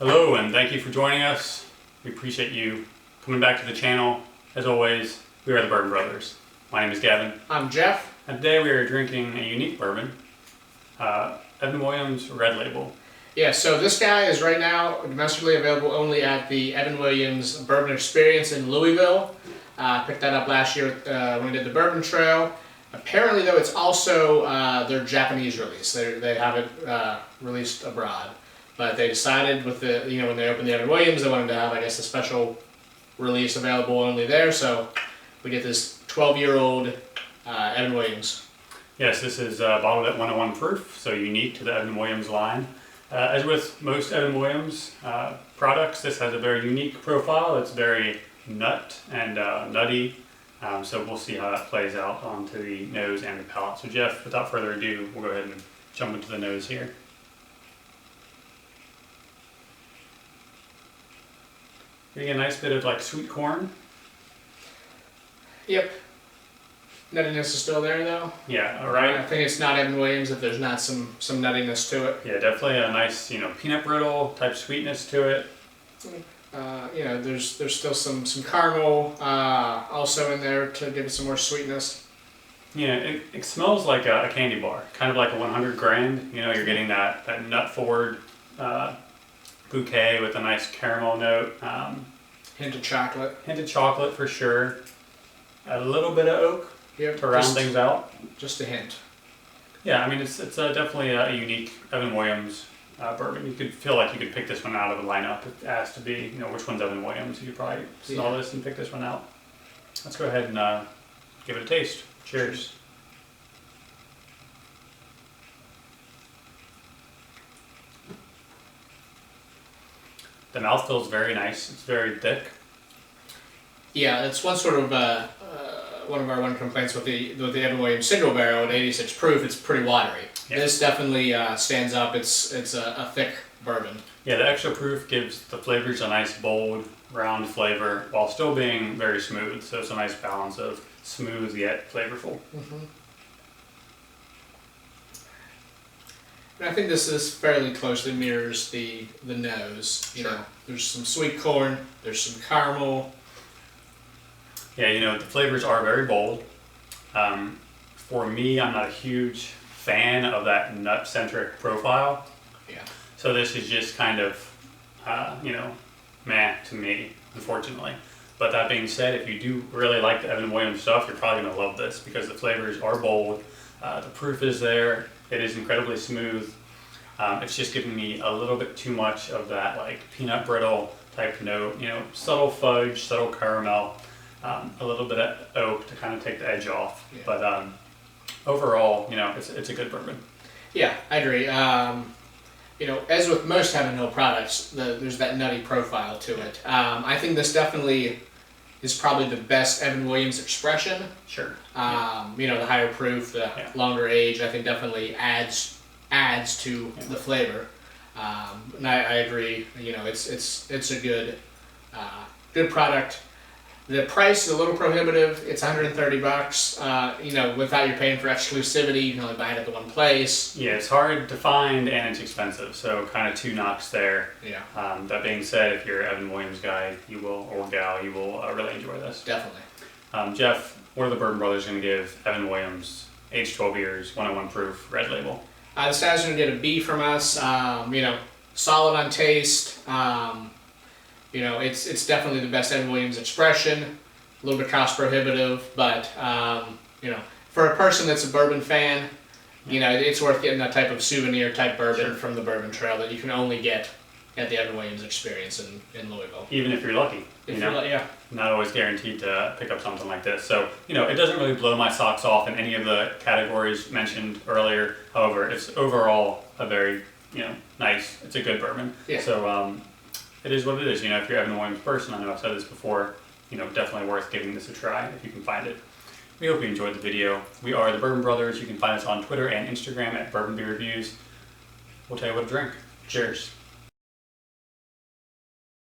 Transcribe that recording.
Hello, and thank you for joining us. We appreciate you coming back to the channel. As always, we are the Bourbon Brothers. My name is Gavin. I'm Jeff. And today we are drinking a unique bourbon, Evan Williams Red Label. Yeah, so this guy is right now domestically available only at the Evan Williams Bourbon Experience in Louisville. Picked that up last year when we did the Bourbon Trail. Apparently, though, it's also their Japanese release. They have it released abroad, but they decided with the when they opened the Evan Williams, they wanted to have, I guess, a special release available only there. So we get this 12-year-old Evan Williams. Yes, this is bottled at 101 proof, so unique to the Evan Williams line. As with most Evan Williams products, this has a very unique profile. It's very nut and nutty. So we'll see how that plays out onto the nose and the palate. So Jeff, without further ado, we'll go ahead and jump into the nose here. Getting a nice bit of like sweet corn. Yep. Nuttiness is still there though. Yeah, all right. I think it's not Evan Williams if there's not some nuttiness to it. Yeah, definitely a nice peanut brittle type sweetness to it. There's still some caramel also in there to give it some more sweetness. Yeah, it smells like a candy bar, kind of like a 100 grand. You're getting that nut forward bouquet with a nice caramel note. Hint of chocolate. Hint of chocolate for sure. A little bit of oak to round things out. Just a hint. Yeah, I mean it's definitely a unique Evan Williams bourbon. You could feel like you could pick this one out of a lineup if asked to be, which one's Evan Williams. You could probably smell this and pick this one out. Let's go ahead and give it a taste. Cheers. The mouth feels very nice. It's very thick. Yeah, it's one sort of one of our complaints with the Evan Williams single barrel at 86 proof. It's pretty watery. Yeah. This definitely stands up. It's a thick bourbon. Yeah, the extra proof gives the flavors a nice bold, round flavor while still being very smooth. So it's a nice balance of smooth yet flavorful. Mm-hmm. And I think this fairly closely mirrors the nose. You know, there's some sweet corn. There's some caramel. Yeah, the flavors are very bold. For me, I'm not a huge fan of that nut-centric profile. Yeah. So this is just kind of, meh to me, unfortunately. But that being said, if you do really like the Evan Williams stuff, you're probably going to love this because the flavors are bold. The proof is there. It is incredibly smooth. It's just giving me a little bit too much of that like peanut brittle type note. Subtle fudge, subtle caramel. A little bit of oak to kind of take the edge off, but overall, it's a good bourbon. Yeah, I agree. As with most Heaven Hill products, there's that nutty profile to it. I think this definitely is probably the best Evan Williams expression. Sure. The higher proof, the longer age, I think definitely adds to the flavor. And I agree. It's a good product. The price is a little prohibitive. It's $130. Without you paying for exclusivity, you can only buy it at the one place. Yeah, it's hard to find and it's expensive, so kind of two knocks there. Yeah. That being said, if you're an Evan Williams guy, or gal, you will really enjoy this. Definitely. Jeff, what are the Bourbon Brothers going to give Evan Williams, age 12 years, 101 proof, red label? This guy's going to get a B from us. Solid on taste. It's definitely the best Evan Williams expression. A little bit cost prohibitive, but for a person that's a bourbon fan, it's worth getting that type of souvenir type bourbon from the Bourbon Trail that you can only get at the Evan Williams Experience in Louisville. Even if you're lucky. Not always guaranteed to pick up something like this. So, it doesn't really blow my socks off in any of the categories mentioned earlier. However, it's overall a very, nice, it's a good bourbon. Yeah. So, it is what it is. If you're an Evan Williams person, I know I've said this before, definitely worth giving this a try if you can find it. We hope you enjoyed the video. We are the Bourbon Brothers. You can find us on Twitter and Instagram at Bourbon Beer Reviews. We'll tell you what to drink. Cheers.